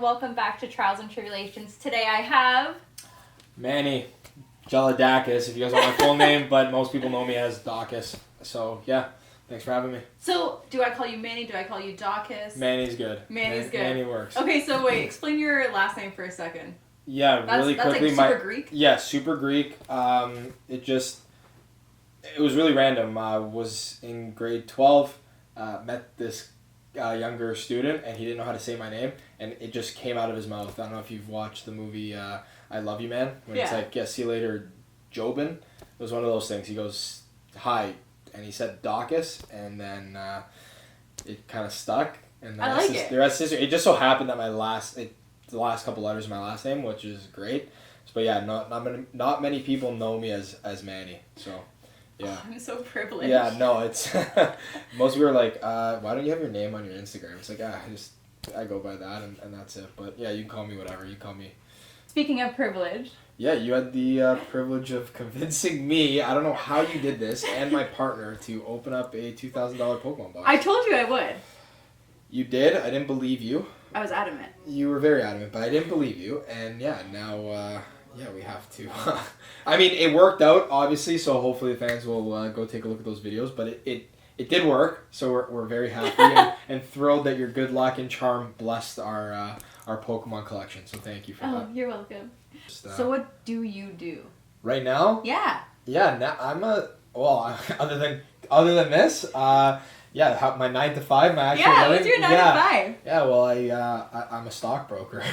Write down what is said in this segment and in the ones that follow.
welcome back to Trials and Tribulations. Today I have... Manny, Dawkiss, if you guys want my full name, but most people know me as Dawkiss. So, yeah, thanks for having me. So, do I call you Manny? Do I call you Dawkiss? Manny's good. Manny's good. Manny works. Okay, so wait, explain your last name for a second. Yeah, really quickly. That's like super Greek? Yeah, super Greek. It was really random. I was in grade 12, met this younger student, and he didn't know how to say my name, and it just came out of his mouth. I don't know if you've watched the movie I Love You, Man, when it's like, yeah, see you later, Jobin. It was one of those things. He goes, hi, and he said Dawkiss, and then it kind of stuck. And then the rest is it just so happened that the last couple letters of my last name, which is great. But yeah, not many people know me as Manny, so... Yeah. Oh, I'm so privileged. Yeah, no, it's... most people are like, why don't you have your name on your Instagram? It's like, I go by that, and that's it. But yeah, you can call me whatever. You can call me... Speaking of privilege... Yeah, you had the privilege of convincing me, I don't know how you did this, and my partner, to open up a $2,000 Pokemon box. I told you I would. You did. I didn't believe you. I was adamant. You were very adamant, but I didn't believe you. And yeah, now... yeah, we have to. I mean, it worked out, obviously, so hopefully the fans will go take a look at those videos. But it did work, so we're very happy and thrilled that your good luck and charm blessed our Pokemon collection. So thank you for that. Oh, you're welcome. So what do you do? Right now? Yeah. Yeah, now other than this, yeah, my 9 to 5, my actual living. What's your 9 to 5? Yeah, well, I'm a stockbroker.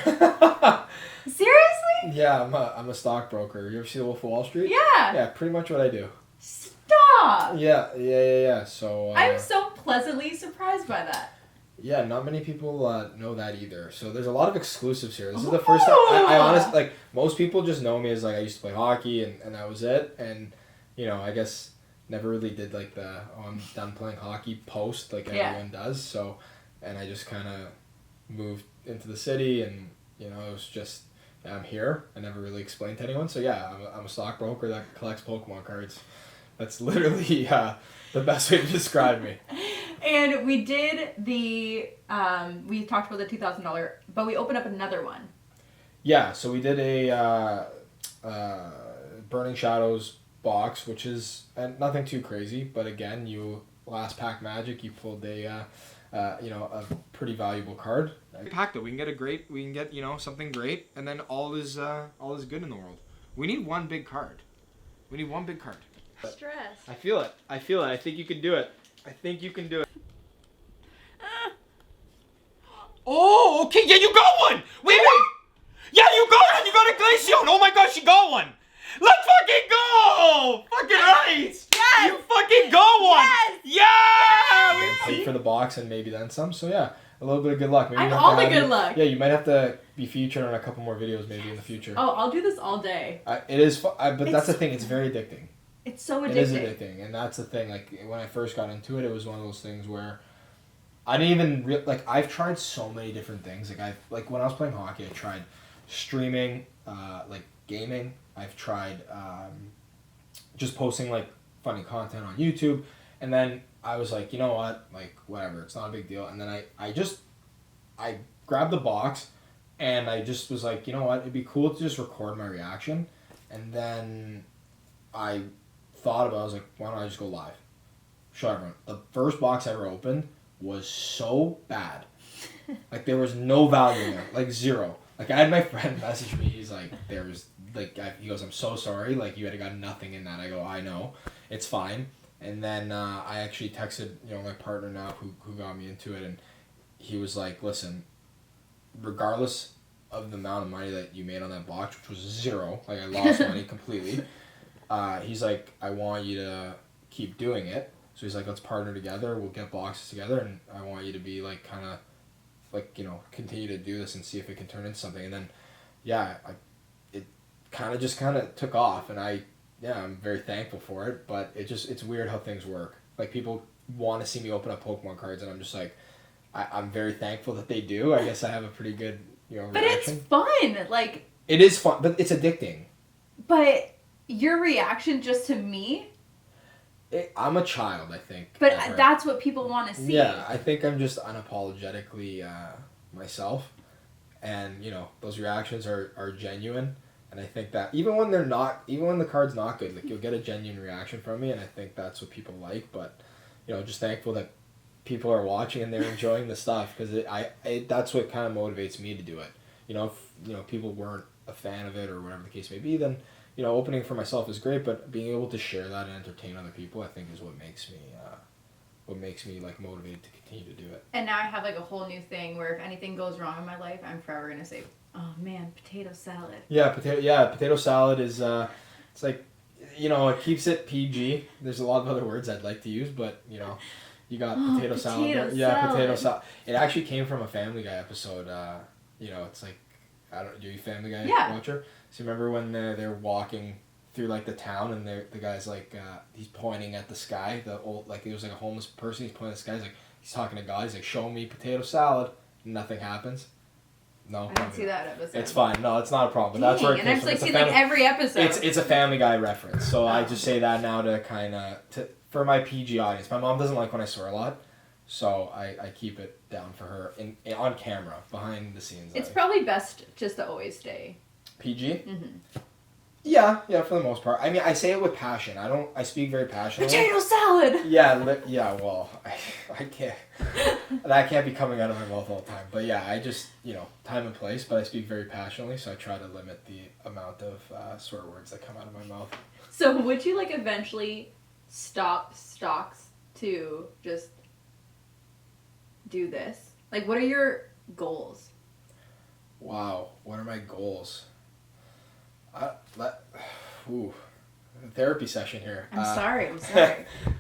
Seriously? Yeah, I'm a stockbroker. You ever see The Wolf of Wall Street? Yeah. Yeah, pretty much what I do. Stop! Yeah. So... I'm so pleasantly surprised by that. Yeah, not many people know that either. So there's a lot of exclusives here. This is the first time... I honestly... Like, most people just know me as, like, I used to play hockey, and that was it. And, you know, I guess never really did, like, the, I'm done playing hockey post, like everyone does. So, and I just kind of moved into the city, and, you know, it was just... I'm here. I never really explained to anyone. So yeah, I'm a stockbroker that collects Pokemon cards. That's literally the best way to describe me. And we did we talked about the $2,000, but we opened up another one. Yeah, so we did a Burning Shadows box, which is nothing too crazy. But again, last pack magic, you pulled a pretty valuable card. Pack though, we can get something great, and then all is good in the world. We need one big card. Stress. I feel it. I think you can do it. Oh, okay. Yeah, you got one. Wait. Yeah, you got one. You got a Glaceon. Oh my gosh, you got one. Let's fucking go! Fucking right! Yes! You fucking got one! Yes! Yeah! Pay for the box and maybe then some. So yeah, a little bit of good luck. Maybe I'm all the good luck. Yeah, you might have to be featured on a couple more videos maybe in the future. Oh, I'll do this all day. It is but that's the thing. It's very addicting. It's so addicting. It is addicting, and that's the thing. Like when I first got into it, it was one of those things where I didn't even I've tried so many different things. Like when I was playing hockey, I tried streaming, gaming. I've tried just posting like funny content on YouTube, and then I was like, you know what, like whatever, it's not a big deal. And then I grabbed the box, and I just was like, you know what, it'd be cool to just record my reaction. And then I thought about it, I was like, why don't I just go live? Show everyone. The first box I ever opened was so bad. Like there was no value in there, like zero. Like I had my friend message me, he's like, he goes, I'm so sorry, like you had got nothing in that. I go, I know, it's fine. And then I actually texted, my partner now who got me into it, and he was like, listen, regardless of the amount of money that you made on that box, which was zero, like I lost money completely, he's like, I want you to keep doing it. So he's like, let's partner together, we'll get boxes together, and I want you to be like kind of like, continue to do this and see if it can turn into something. And then, yeah, it kind of took off, and I'm very thankful for it, but it's weird how things work. Like, people want to see me open up Pokemon cards, and I'm just like, I'm very thankful that they do. I guess I have a pretty good, reaction. But it's fun, like... It is fun, but it's addicting. But your reaction just to me... I'm a child, I think. But that's what people want to see. Yeah, I think I'm just unapologetically myself. and those reactions are genuine. And I think that even when the card's not good, like you'll get a genuine reaction from me, and I think that's what people like. But just thankful that people are watching and they're enjoying the stuff, because that's what kind of motivates me to do it. If people weren't a fan of it or whatever the case may be, then opening for myself is great. But being able to share that and entertain other people, I think, is what makes me like motivated to continue to do it. And now I have like a whole new thing where if anything goes wrong in my life, I'm forever gonna say, "Oh man, potato salad." Yeah, potato salad is it's like it keeps it PG. There's a lot of other words I'd like to use, but you got potato salad. Yeah, potato salad. It actually came from a Family Guy episode. It's like, do you Family Guy watcher? So remember when they're walking through like the town, and the guy's like he's pointing at the sky. The old, like, it was like a homeless person. He's pointing at the sky. He's talking to God. He's like, "Show me potato salad." And nothing happens. No, I didn't see that episode. It's fine. No, it's not a problem. But that's where it and I've comes like from. seen like every episode. It's a Family Guy reference. So I just say that now to kind of for my PG audience. My mom doesn't like when I swear a lot, so I keep it down for her on camera, behind the scenes. It's probably best just to always stay PG. Mm-hmm. Yeah, for the most part. I mean, I say it with passion. I speak very passionately. Potato salad! Yeah, well, I can't. That can't be coming out of my mouth all the time. But yeah, I just, time and place, but I speak very passionately, so I try to limit the amount of swear words that come out of my mouth. So would you, like, eventually stop stocks to just do this? Like, what are your goals? Wow, what are my goals? Therapy session here. I'm sorry.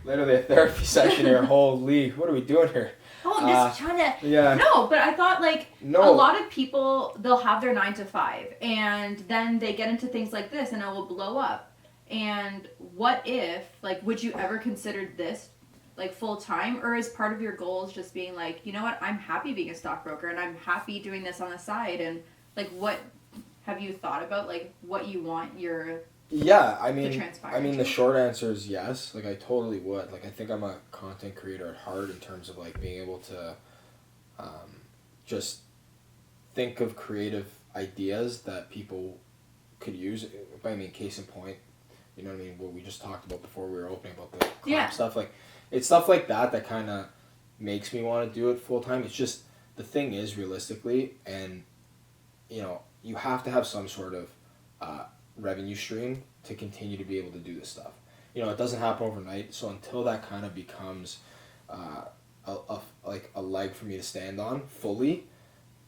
Literally a therapy session here. Holy, what are we doing here? Oh, I'm just trying to... Yeah. No, but I thought, like, a lot of people, they'll have their 9 to 5, and then they get into things like this, and it will blow up. And what if, like, would you ever consider this, like, full-time? Or is part of your goals just being like, you know what, I'm happy being a stockbroker, and I'm happy doing this on the side, and, like, what... Have you thought about, like, what you want your... Yeah, I mean, the short answer is yes. Like, I totally would. Like, I think I'm a content creator at heart in terms of, like, being able to just think of creative ideas that people could use. I mean, case in point, you know what I mean? What we just talked about before we were opening about the club stuff. Like, it's stuff like that kind of makes me want to do it full-time. It's just, the thing is, realistically, and, you have to have some sort of revenue stream to continue to be able to do this stuff. It doesn't happen overnight, so until that kind of becomes a leg for me to stand on fully,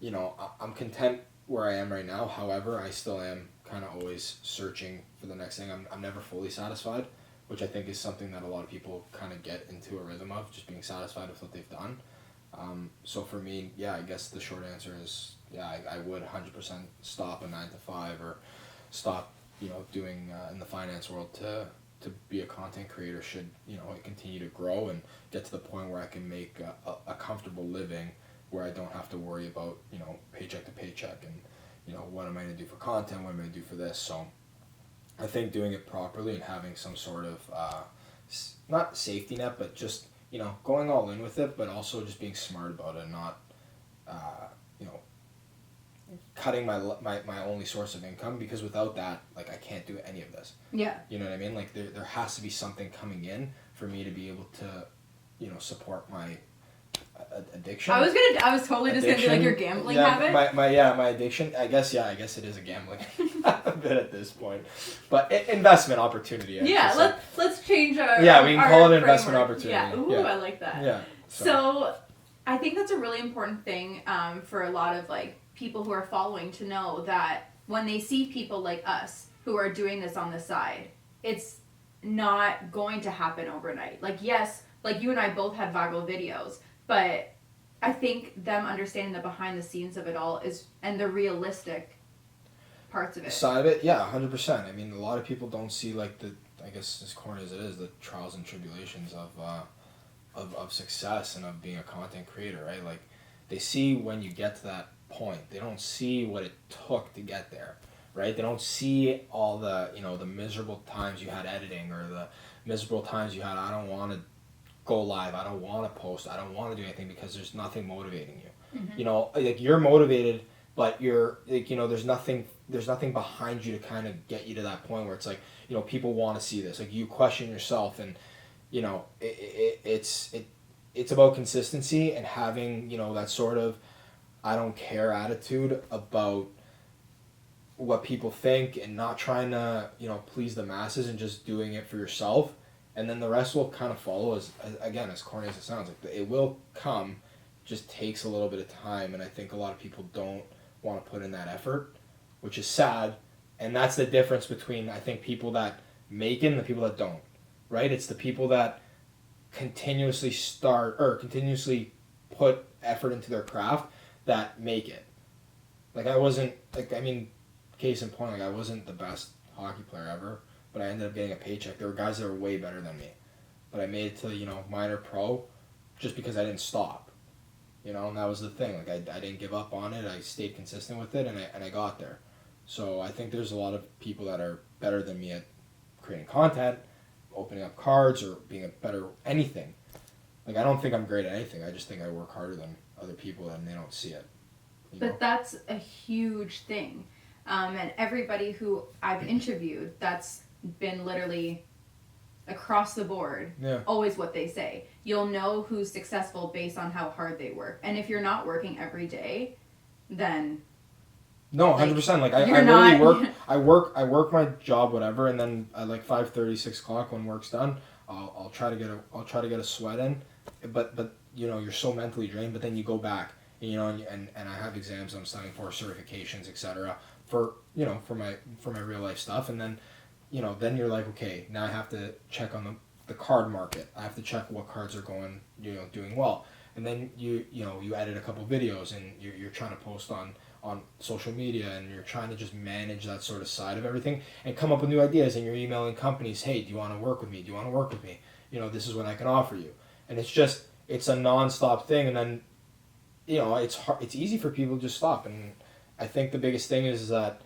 I'm content where I am right now. However, I still am kind of always searching for the next thing. I'm never fully satisfied, which I think is something that a lot of people kind of get into a rhythm of, just being satisfied with what they've done. So for me, I guess the short answer is, I would 100% stop a 9 to 5 or stop, doing in the finance world to be a content creator should, it continue to grow and get to the point where I can make a comfortable living where I don't have to worry about, paycheck to paycheck and, what am I going to do for content, what am I going to do for this. So I think doing it properly and having some sort of, not safety net, but just, going all in with it, but also just being smart about it and not, cutting my only source of income, because without that, like, I can't do any of this. Yeah. You know what I mean? Like, there has to be something coming in for me to be able to, support my addiction. I was totally just gonna be like your gambling habit. My addiction. I guess it is a gambling habit at this point, but investment opportunity. Let's change our. Yeah, we can call it an framework. investment opportunity. Yeah, I like that. Yeah. So, I think that's a really important thing for a lot of like people who are following to know that when they see people like us who are doing this on the side, it's not going to happen overnight. Like, yes, like you and I both had viral videos, but I think them understanding the behind the scenes of it all and the realistic parts of it. Side of it, 100%. I mean, a lot of people don't see, like, I guess as corny as it is, the trials and tribulations of success and of being a content creator, right? Like, they see when you get to that point. They don't see what it took to get there, right? They don't see all the, the miserable times you had editing, or the miserable times you had, I don't want to go live, I don't want to post, I don't want to do anything, because there's nothing motivating you. Mm-hmm. Like, you're motivated but you're like, there's nothing behind you to kind of get you to that point where it's like, people want to see this. Like, you question yourself, and it's about consistency and having that sort of I don't care attitude about what people think, and not trying to please the masses, and just doing it for yourself, and then the rest will kind of follow. As corny as it sounds, like, it will come, just takes a little bit of time, and I think a lot of people don't want to put in that effort, which is sad. And that's the difference between, I think, people that make it and the people that don't, right? It's the people that continuously put effort into their craft that make it. Like, case in point, like, I wasn't the best hockey player ever, but I ended up getting a paycheck. There were guys that were way better than me, but I made it to minor pro just because I didn't stop, and that was the thing. Like, I didn't give up on it. I stayed consistent with it, and I got there. So I think there's a lot of people that are better than me at creating content, opening up cards, or being a better anything. Like, I don't think I'm great at anything. I just think I work harder than other people, and they don't see it. But that's a huge thing. And everybody who I've interviewed, that's been literally across the board, always what they say. You'll know who's successful based on how hard they work. And if you're not working every day, then... No, 100%. Like, I really work. I work my job, whatever, and then at like 5:30, 6 o'clock when work's done, I'll try to get a sweat in. But you're so mentally drained. But then you go back, and I have exams I'm studying for, certifications, etc. For my real life stuff, and then then you're like, okay, now I have to check on the card market. I have to check what cards are going doing well, and then you edit a couple videos, and you're trying to post on social media, and you're trying to just manage that sort of side of everything and come up with new ideas, and you're emailing companies, hey, do you want to work with me? This is what I can offer you. And it's a non-stop thing, and then it's hard, it's easy for people to just stop. And I think the biggest thing is that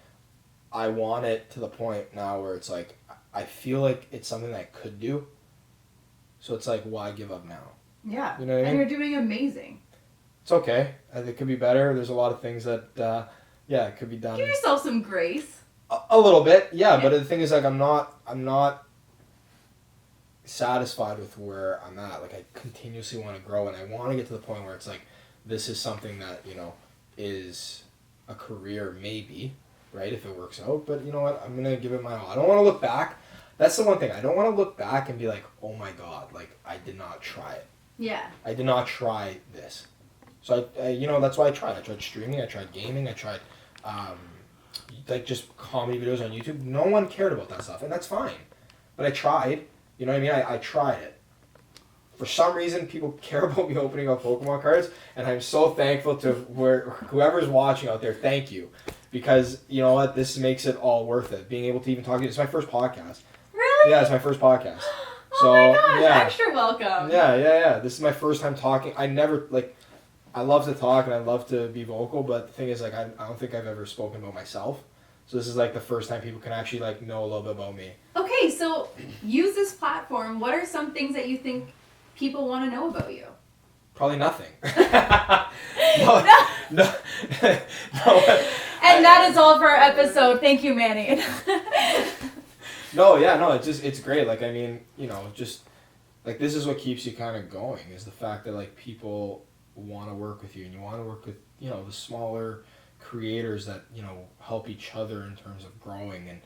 I want it to the point now where it's like, I feel like it's something that I could do, so it's like, why give up now? Yeah. You know what I mean? And you're doing amazing. It's okay. It could be better. There's a lot of things that, it could be done. Give yourself some grace. A little bit, yeah. But the thing is, like, I'm not satisfied with where I'm at. Like, I continuously want to grow, and I want to get to the point where it's like, this is something that is a career, maybe, right, if it works out. But you know what? I'm gonna give it my all. I don't want to look back. That's the one thing. I don't want to look back and be like, oh my god, like, I did not try it. Yeah. I did not try this. So I that's why I tried. I tried streaming. I tried gaming. I tried, just comedy videos on YouTube. No one cared about that stuff, and that's fine. But I tried. You know what I mean? I tried it. For some reason, people care about me opening up Pokemon cards, and I'm so thankful to whoever's watching out there. Thank you, because you know what? This makes it all worth it. Being able to even talk to you. It's my first podcast. Really? Yeah, it's my first podcast. Oh my gosh! Yeah. Extra welcome. Yeah. This is my first time talking. I love to talk and I love to be vocal, but the thing is, like, I don't think I've ever spoken about myself. So this is like the first time people can actually like know a little bit about me. Okay, so use this platform. What are some things that you think people want to know about you? Probably nothing. No. And that is all for our episode. Thank you, Manny. It's great. Like, I mean, just like, this is what keeps you kind of going, is the fact that like people want to work with you, and you want to work with the smaller creators that help each other in terms of growing, and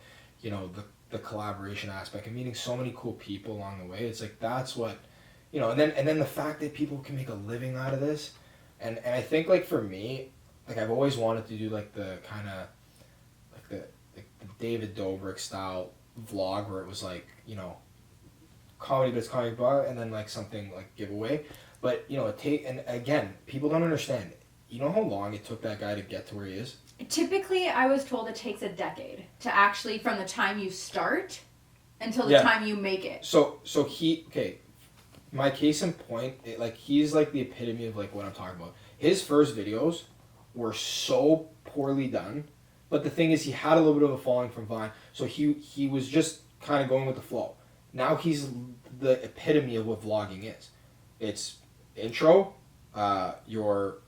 the collaboration aspect, and meeting so many cool people along the way. It's like, that's what and then the fact that people can make a living out of this, and I think, like, for me, like, I've always wanted to do like the kind of like the David Dobrik style vlog, where it was like comedy, but it's comedy bar, and then like something like giveaway. But and again, people don't understand. You know how long it took that guy to get to where he is? Typically, I was told it takes a decade to actually, from the time you start until the time you make it. So my case in point, he's like the epitome of like what I'm talking about. His first videos were so poorly done, but the thing is, he had a little bit of a following from Vine, so he was just kind of going with the flow. Now he's the epitome of what vlogging is. It's intro, your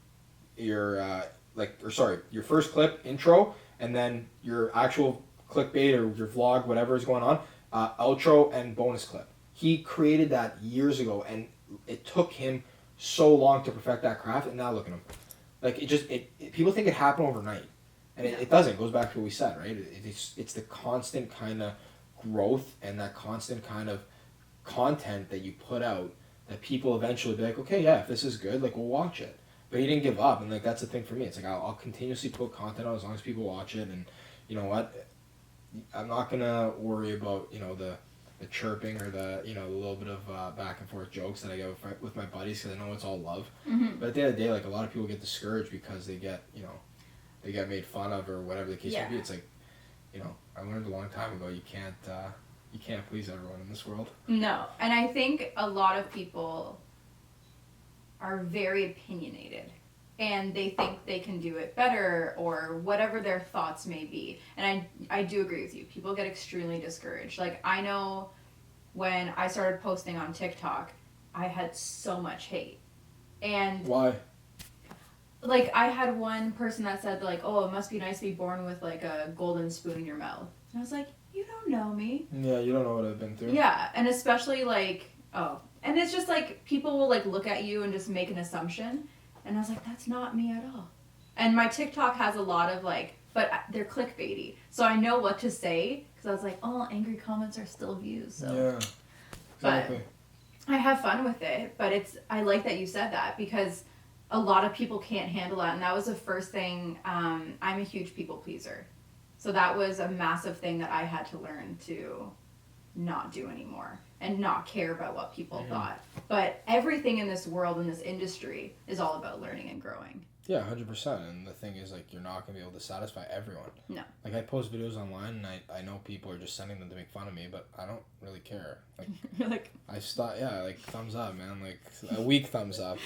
your first clip intro, and then your actual clickbait or your vlog, whatever is going on, outro and bonus clip. He created that years ago, and it took him so long to perfect that craft, and now look at him. Like, people think it happened overnight, and it doesn't. It goes back to what we said, right? It's the constant kind of growth and that constant kind of content that you put out that people eventually be like, okay, yeah, if this is good, like, we'll watch it. But he didn't give up, and like that's the thing for me. It's like I'll continuously put content out as long as people watch it, and you know what, I'm not gonna worry about the chirping or the the little bit of back and forth jokes that I get with my buddies, because I know it's all love. Mm-hmm. But at the end of the day, like, a lot of people get discouraged because they get they get made fun of or whatever the case may be. It's like, I learned a long time ago, you can't please everyone in this world. No, and I think a lot of people are very opinionated, and they think they can do it better or whatever their thoughts may be. And I do agree with you. People get extremely discouraged. Like, I know when I started posting on TikTok, I had so much hate. And why? Like, I had one person that said, like, oh, it must be nice to be born with, like, a golden spoon in your mouth. And I was like, you don't know me. Yeah, you don't know what I've been through. Yeah, and especially, like, and it's just, like, people will, like, look at you and just make an assumption. And I was like, that's not me at all. And my TikTok has a lot of, like, but they're clickbaity. So I know what to say, because I was like, oh, angry comments are still views. So. Yeah, exactly. But I have fun with it, but I like that you said that, because a lot of people can't handle that. And that was the first thing. I'm a huge people pleaser. So that was a massive thing that I had to learn to not do anymore and not care about what people thought. But everything in this world, in this industry, is all about learning and growing. Yeah, 100%. And the thing is, like, you're not going to be able to satisfy everyone. No. Like, I post videos online, and I know people are just sending them to make fun of me, but I don't really care. Like, you're like... like, thumbs up, man. Like, a weak thumbs up.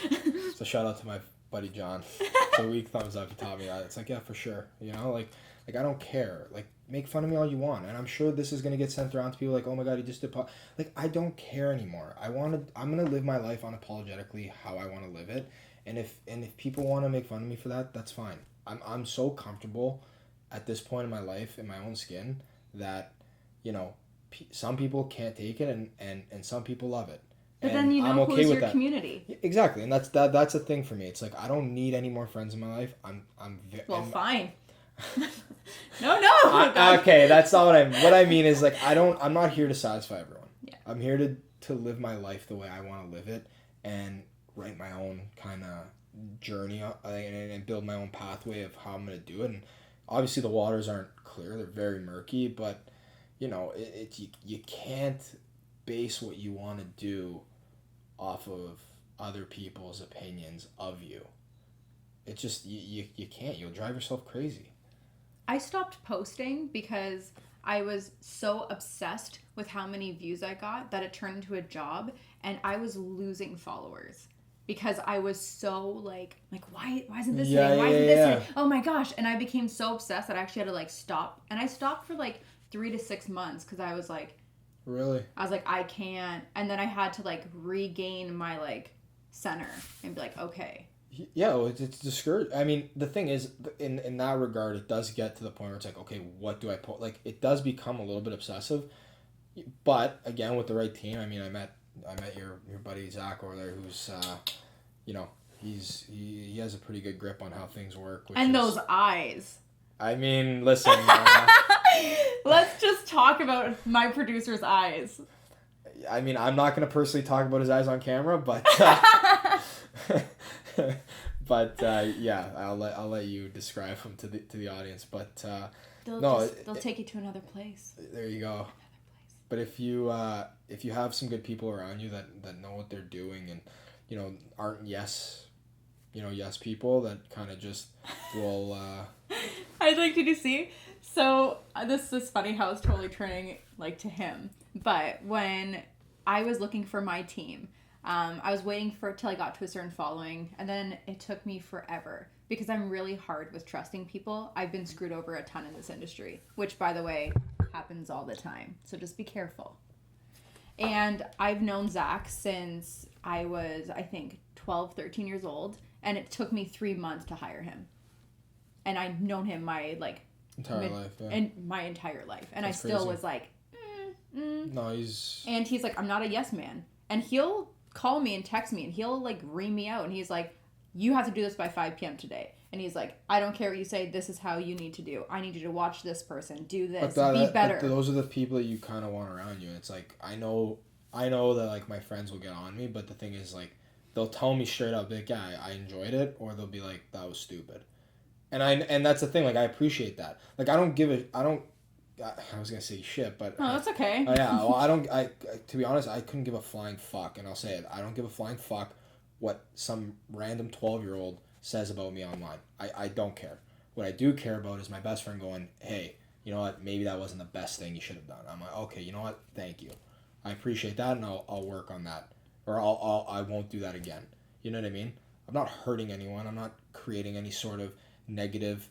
So shout out to my buddy John. It's a weak thumbs up. He taught me that. It's like, yeah, for sure. Like, I don't care. Like, make fun of me all you want. And I'm sure this is going to get sent around to people like, oh my God, he just did... Like, I don't care anymore. I'm going to live my life unapologetically how I want to live it. And if people want to make fun of me for that, that's fine. I'm so comfortable at this point in my life, in my own skin, that, some people can't take it and some people love it. But then I'm okay who's with your that. Community. Exactly. And that's the thing for me. It's like, I don't need any more friends in my life. Fine. No. Okay, that's not what I mean is, like, I'm not here to satisfy everyone. Yeah. I'm here to live my life the way I want to live it and write my own kind of journey and build my own pathway of how I'm going to do it. And obviously the waters aren't clear. They're very murky, but you can't base what you want to do off of other people's opinions of you. It's just, you can't. You'll drive yourself crazy. I stopped posting because I was so obsessed with how many views I got that it turned into a job, and I was losing followers because I was so like why isn't this hitting? Why isn't this hitting? Oh my gosh. And I became so obsessed that I actually had to like stop. And I stopped for like 3 to 6 months because I was like, really? I was like, I can't. And then I had to like regain my like center and be like, okay. Yeah, well, it's discouraging. I mean, the thing is, in that regard, it does get to the point where it's like, okay, what do I post? Like, it does become a little bit obsessive. But again, with the right team, I mean, I met your buddy Zach over there, who's he has a pretty good grip on how things work. And those eyes. I mean, listen. Let's just talk about my producer's eyes. I mean, I'm not going to personally talk about his eyes on camera, but yeah, I'll let you describe him to the audience. But they'll take you to another place. There you go. But if you have some good people around you that know what they're doing and aren't yes people that kind of just will. I'd like to see. So this is funny how it's totally turning like to him. But when I was looking for my team, I was waiting till I got to a certain following, and then it took me forever because I'm really hard with trusting people. I've been screwed over a ton in this industry, which, by the way, happens all the time. So just be careful. And I've known Zach since I was, I think, 12, 13 years old, and it took me 3 months to hire him. and I've known him my like entire life, yeah. And my entire life, and That's I still crazy. was like, No, he's. And he's like, I'm not a yes man, and he'll call me and text me, and he'll like ream me out, and he's like, you have to do this by 5 p.m. today. And he's like, I don't care what you say. This is how you need to do. I need you to watch this person, do this, be better. Those are the people that you kind of want around you. It's like, I know that like my friends will get on me, but the thing is like, they'll tell me straight up, like, yeah, I enjoyed it, or they'll be like, that was stupid. And that's the thing. Like, I appreciate that. Like, I was gonna say shit, but oh, that's okay. Yeah, well, to be honest, I couldn't give a flying fuck, and I'll say it. I don't give a flying fuck what some random 12-year-old says about me online. I don't care. What I do care about is my best friend going, hey, you know what? Maybe that wasn't the best thing you should have done. I'm like, okay, you know what? Thank you. I appreciate that, and I'll work on that, or I won't do that again. You know what I mean? I'm not hurting anyone. I'm not creating any sort of negative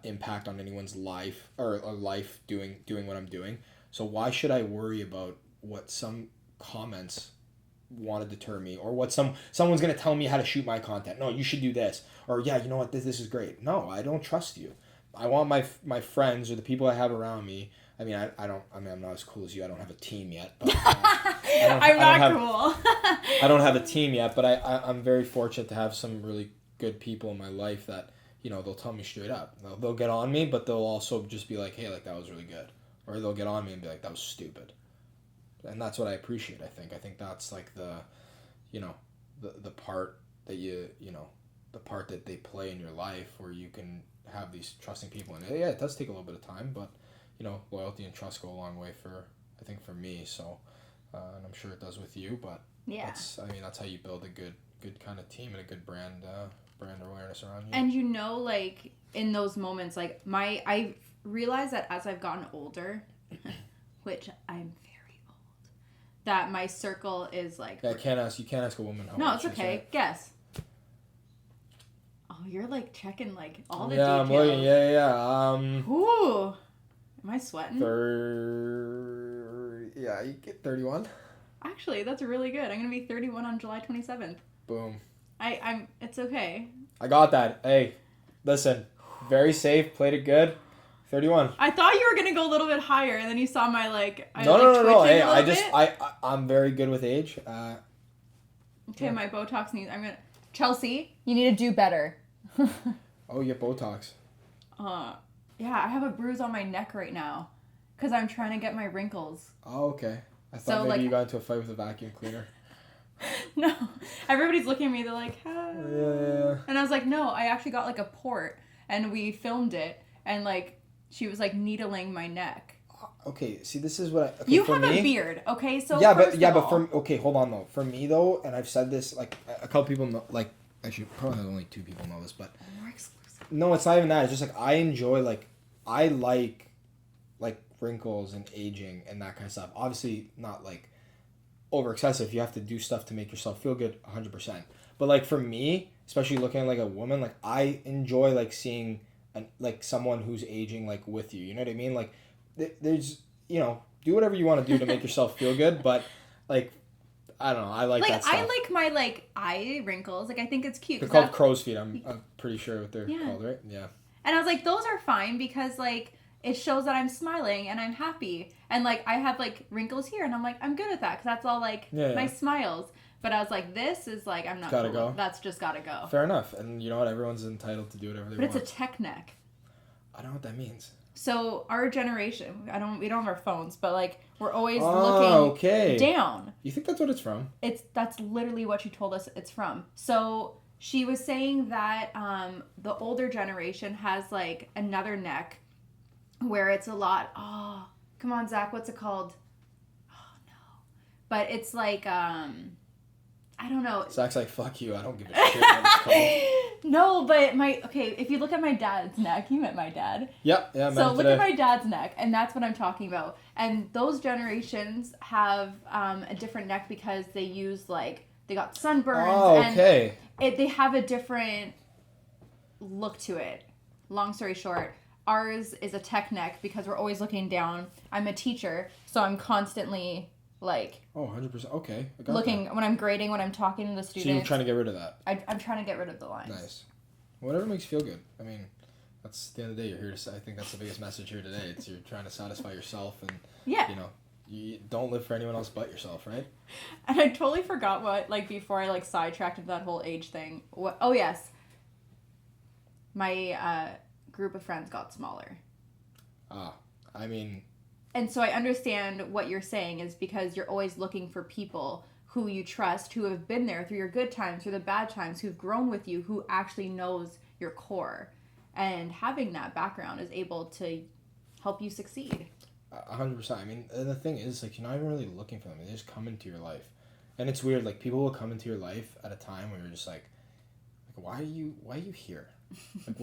impact on anyone's life or life doing what I'm doing. So why should I worry about what some comments want to deter me, or what someone's going to tell me how to shoot my content? No, you should do this, or yeah, you know what, this is great. No, I don't trust you. I want my friends or the people I have around me. I mean, I'm not as cool as you. I don't have a team yet. But, I'm not cool. I don't have a team yet, but I'm very fortunate to have some really good people in my life that, you know, they'll tell me straight up. They'll get on me, but they'll also just be like, hey, like, that was really good. Or they'll get on me and be like, that was stupid. And that's what I appreciate, I think. I think that's like the, you know, the part that the part that they play in your life, where you can have these trusting people. And yeah, it does take a little bit of time, but, you know, loyalty and trust go a long way I think for me. So, and I'm sure it does with you, but yeah, that's how you build a good kind of team and a good brand awareness around you. And you know, like, in those moments, like, I realized that as I've gotten older, which I'm very old, that my circle is like... Yeah, you can't ask a woman how No, old it's okay. Right? Guess. Oh, you're, like, checking, like, all the details. I'm looking, yeah. Ooh. Am I sweating? Yeah, you get 31. Actually, that's really good. I'm going to be 31 on July 27th. Boom. It's okay. I got that. Hey, listen, very safe, played it good. 31. I thought you were gonna go a little bit higher, and then you saw my No. Hey, I'm very good with age. Okay, my Botox needs. Chelsea, you need to do better. Oh, you have Botox. Yeah, I have a bruise on my neck right now, cause I'm trying to get my wrinkles. Oh, okay. I thought maybe you got into a fight with a vacuum cleaner. No, everybody's looking at me. They're like, ah. Yeah. And I was like, no, I actually got like a port, and we filmed it, and like she was like needling my neck. Okay, see, this is what you have a beard, okay? So hold on though. For me though, and I've said this, like, a couple people know, like, actually probably only 2 people know this, but more exclusive. No, it's not even that. It's just like I enjoy, like, I like wrinkles and aging and that kind of stuff. Obviously, not like over excessive. You have to do stuff to make yourself feel good 100%. But like for me, especially looking at like a woman, like I enjoy like seeing like someone who's aging like with you. You know what I mean? Like there's, you know, do whatever you want to do to make yourself feel good, but like I don't know, I like that stuff. I like my like eye wrinkles. Like I think it's cute. They're called crow's feet. I'm pretty sure what they're called, right? Yeah. And I was like, those are fine because like it shows that I'm smiling and I'm happy. And, like, I have, like, wrinkles here. And I'm like, I'm good with that because that's all, like, my smiles. But I was like, this is, like, I'm not gotta cool. go. That's just gotta go. Fair enough. And you know what? Everyone's entitled to do whatever they want. But it's a tech neck. I don't know what that means. So, our generation, we don't have our phones, but, like, we're always looking down. You think that's what it's from? That's literally what she told us it's from. So, she was saying that the older generation has, like, another neck where it's a lot, come on, Zach, what's it called? Oh, no. But it's like, I don't know. Zach's like, fuck you, I don't give a shit what it's called. No, but if you look at my dad's neck, you met my dad. Yeah, I met him So look at my dad's neck, and that's what I'm talking about. And those generations have a different neck because they use, like, they got sunburns. Oh, okay. And they have a different look to it. Long story short. Ours is a tech neck because we're always looking down. I'm a teacher, so I'm constantly, like... Oh, 100%. Okay. I got looking, that. when I'm grading, when I'm talking to the students. So you're trying to get rid of that? I'm trying to get rid of the lines. Nice. Whatever makes you feel good. I mean, That's the end of the day. You're here to. I think that's the biggest message here today. It's you're trying to satisfy yourself, and Yeah. you know, you don't live for anyone else but yourself, right? And I totally forgot what, like, before I, like, sidetracked into that whole age thing. What? Oh, yes. My group of friends got smaller. I mean, And so I understand what you're saying is because you're always looking for people who you trust, who have been there through your good times, through the bad times, who've grown with you, who actually knows your core. And having that background is able to help you succeed. 100%. I mean, and the thing is, like, you're not even really looking for them. They just come into your life, and it's weird. Like, people will come into your life at a time where you're just like, why are you here? Like,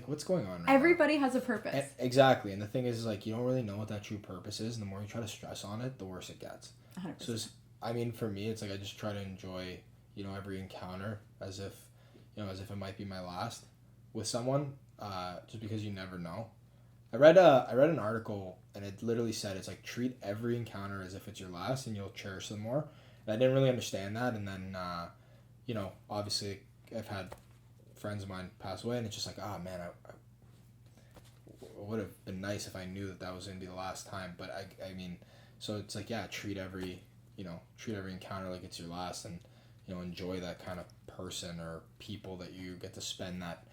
what's going on right Everybody has a purpose. now? Exactly. And the thing is, like, you don't really know what that true purpose is, and the more you try to stress on it, the worse it gets. 100%. So, I mean, for me, it's like I just try to enjoy, every encounter as if it might be my last with someone, just because you never know. I read an article, and it literally said it's like treat every encounter as if it's your last, and you'll cherish them more. And I didn't really understand that, and then obviously I've had friends of mine pass away, and it's just like, oh man, I would have been nice if I knew that was gonna be the last time. But I mean, so it's like, yeah, treat every encounter like it's your last, and enjoy that kind of person or people that you get to spend that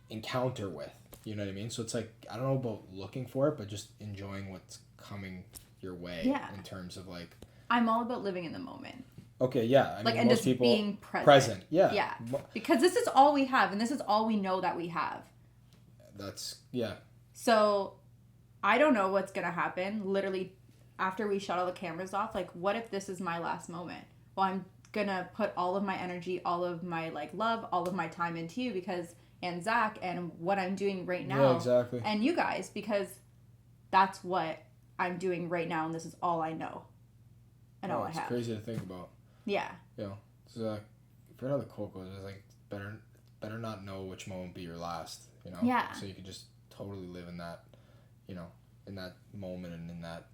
encounter with. You know what I mean? So it's like, I don't know about looking for it, but just enjoying what's coming your way. Yeah. In terms of like, I'm all about living in the moment. Okay, yeah. I Like, mean, and most just people being present. Present, yeah. Yeah. Because this is all we have, and this is all we know that we have. That's, yeah. So, I don't know what's going to happen. Literally, after we shut all the cameras off, like, what if this is my last moment? Well, I'm going to put all of my energy, all of my, like, love, all of my time into you because, and Zach, and what I'm doing right now. Yeah, exactly. And you guys, because that's what I'm doing right now, and this is all I know. And all I have. It's crazy to think about. Yeah. So I forgot how the quote goes. It's like better not know which moment be your last. Yeah. So you can just totally live in that, in that moment, and in that,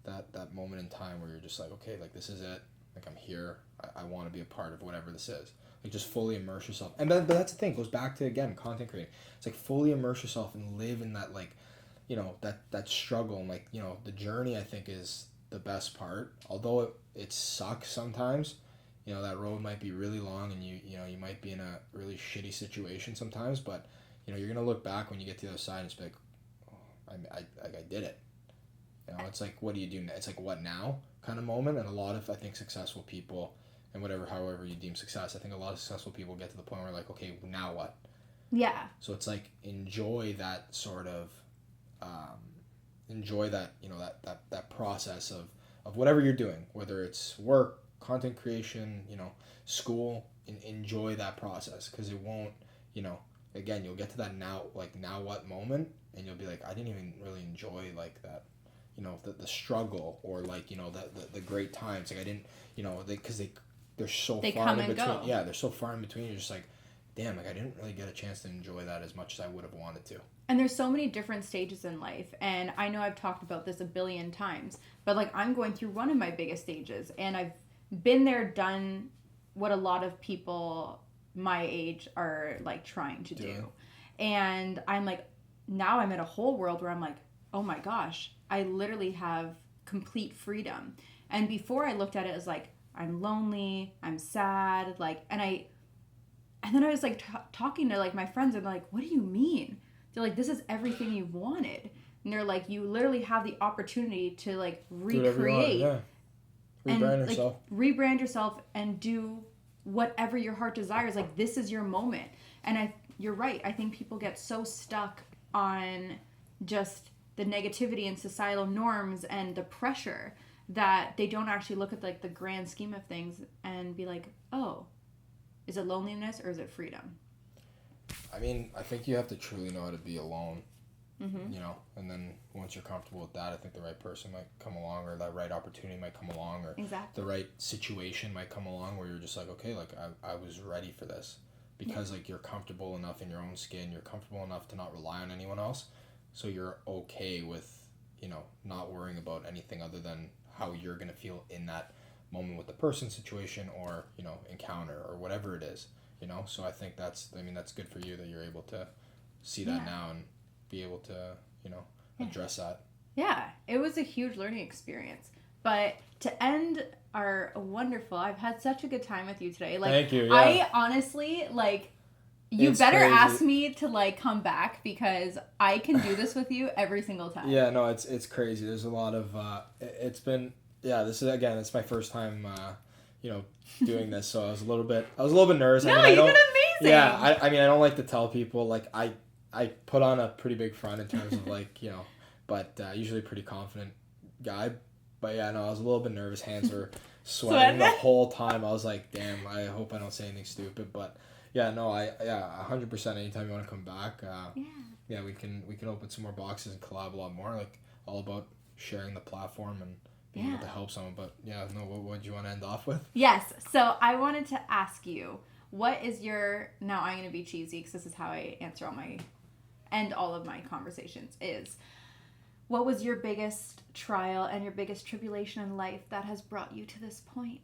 that moment in time where you're just like, okay, like this is it. Like I'm here. I want to be a part of whatever this is. Like just fully immerse yourself. And but that's the thing. It goes back to again content creating. It's like fully immerse yourself and live in that like, that struggle, and like the journey. I think is the best part. Although it sucks sometimes. That road might be really long, and you might be in a really shitty situation sometimes. But you're gonna look back when you get to the other side and just be like, oh, I did it. It's like, what do you do? It's like, what now kind of moment. And a lot of, I think, successful people, and however you deem success, I think a lot of successful people get to the point where like, okay, now what? Yeah. So it's like, enjoy that sort of, enjoy that, that process of whatever you're doing, whether it's work, content creation, school, and enjoy that process, because it won't, again, you'll get to that now what moment, and you'll be like, I didn't even really enjoy like that, the struggle, or like, the great times. Like I didn't, because they're so far in between. Go. Yeah, they're so far in between. You're just like, damn, like I didn't really get a chance to enjoy that as much as I would have wanted to. And there's so many different stages in life, and I know I've talked about this a billion times, but like I'm going through one of my biggest stages, and I've been there, done what a lot of people my age are like trying to do. And I'm like, now I'm in a whole world where I'm like, oh my gosh, I literally have complete freedom. And before I looked at it as like, I'm lonely, I'm sad, like, and then I was like talking to like my friends, and they're like, what do you mean? They're like, this is everything you wanted. And they're like, you literally have the opportunity to like recreate. Yeah. Rebrand yourself. Like, rebrand yourself and do whatever your heart desires. Like, this is your moment. And you're right. I think people get so stuck on just the negativity and societal norms and the pressure that they don't actually look at like the grand scheme of things and be like, oh, is it loneliness or is it freedom? I mean, I think you have to truly know how to be alone. Mm-hmm. And then once you're comfortable with that, I think the right person might come along, or that right opportunity might come along, or exactly. the right situation might come along where you're just like, okay, like I was ready for this, because like you're comfortable enough in your own skin, you're comfortable enough to not rely on anyone else, so you're okay with, not worrying about anything other than how you're going to feel in that moment with the person, situation, or, encounter, or whatever it is, so I think that's good for you that you're able to see that now and be able to, you know, address that. Yeah, it was a huge learning experience. But to end our wonderful, I've had such a good time with you today. Like, thank you. Yeah. I honestly, like, you It's better crazy. ask me to, like, come back because I can do this with you every single time. Yeah, no, it's crazy. There's a lot of, it's been, this is, again, it's my first time, you know, doing this. So I was a little bit nervous. No, I mean, you did amazing. Yeah, I mean, I don't like to tell people, like, I put on a pretty big front in terms of, like, you know, but usually a pretty confident guy. But yeah, no, I was a little bit nervous. Hands were sweating the whole time. I was like, damn, I hope I don't say anything stupid. But yeah, no, 100%. Anytime you want to come back, yeah, we can open some more boxes and collab a lot more. Like, all about sharing the platform and being able to help someone. But yeah, no, what do you want to end off with? Yes. So I wanted to ask you, what is your, now I'm going to be cheesy because this is how I end all of my conversations, is what was your biggest trial and your biggest tribulation in life that has brought you to this point?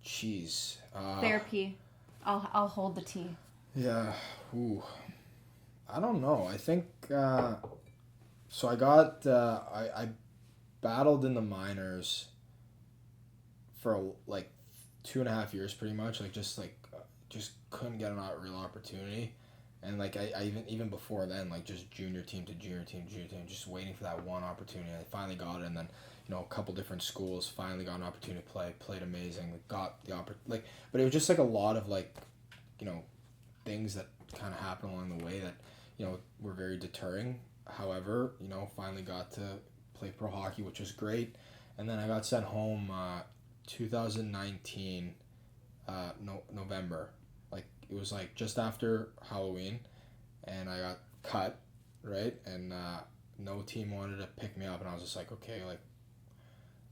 Jeez. Therapy. I'll hold the tea. Yeah. Ooh. I don't know. I think, so I got, I battled in the minors for like 2.5 years pretty much. Like, just couldn't get a real opportunity. And like I even before then, like just junior team to junior team, just waiting for that one opportunity. I finally got it, and then, you know, a couple different schools finally got an opportunity to play. Played amazing. Like, got the but it was just like a lot of, like, you know, things that kind of happened along the way that, you know, were very deterring. However, you know, finally got to play pro hockey, which was great. And then I got sent home 2019 November. Like, it was like just after Halloween, and I got cut, right? And no team wanted to pick me up, and I was just like, okay, like,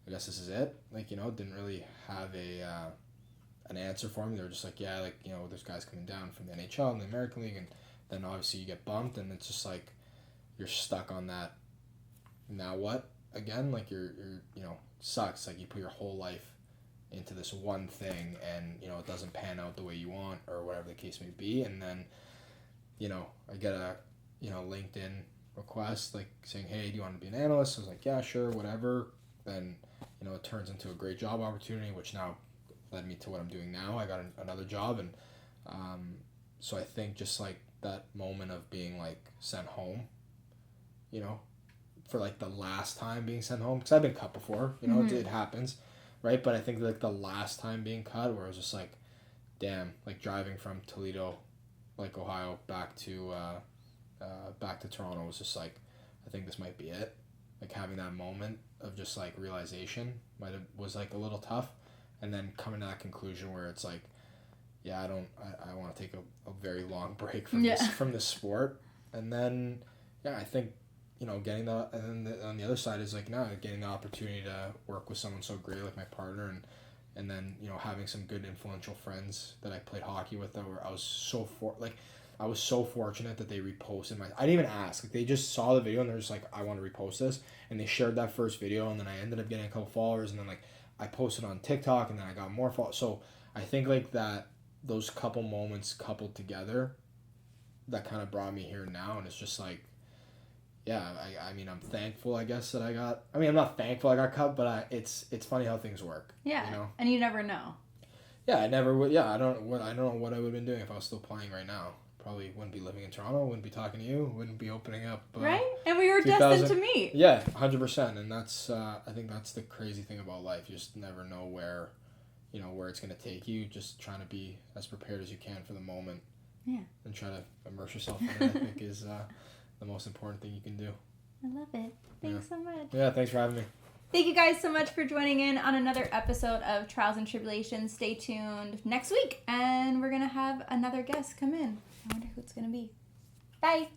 I guess this is it. Like, you know, didn't really have an answer for me. They were just like, yeah, like, you know, there's guys coming down from the NHL and the American League, and then obviously you get bumped, and it's just like you're stuck on that. Now what? Again, like, you're you know, sucks. Like, you put your whole life into this one thing, and, you know, it doesn't pan out the way you want, or whatever the case may be. And then, you know, I get a, you know, LinkedIn request, like, saying, hey, do you want to be an analyst? I was like, yeah, sure, whatever. Then, you know, it turns into a great job opportunity, which now led me to what I'm doing now. I got another job, and so I think just like that moment of being like sent home, you know, for like the last time being sent home, because I've been cut before, you know, it happens, right? But I think like the last time being cut, where it was just like, damn, like driving from Toledo, like Ohio, back to Toronto was just like, I think this might be it. Like, having that moment of just like realization was like a little tough, and then coming to that conclusion where it's like, yeah, I want to take a very long break from this sport. And then, yeah, I think, you know, getting and then on the other side is like, now getting the opportunity to work with someone so great like my partner, and then, you know, having some good influential friends that I played hockey with, that were, I was so fortunate that they reposted I didn't even ask. Like, they just saw the video and they're just like, I want to repost this, and they shared that first video, and then I ended up getting a couple followers, and then like I posted on TikTok, and then I got more followers. So I think like that, those couple moments coupled together, that kind of brought me here now. And it's just like, yeah, I mean, I'm thankful, I guess, that I'm not thankful I got cut, but it's funny how things work. Yeah, you know? And you never know. Yeah, I never would. Yeah, I don't know what I would have been doing if I was still playing right now. Probably wouldn't be living in Toronto, wouldn't be talking to you, wouldn't be opening up. Right? And we were destined to meet. Yeah, 100%. And that's, I think that's the crazy thing about life. You just never know where it's going to take you. Just trying to be as prepared as you can for the moment. Yeah. And try to immerse yourself in it, I think, is the most important thing you can do. I love it. Thanks so much. Yeah, thanks for having me. Thank you guys so much for joining in on another episode of Trials and Tribulations. Stay tuned next week, and we're going to have another guest come in. I wonder who it's going to be. Bye.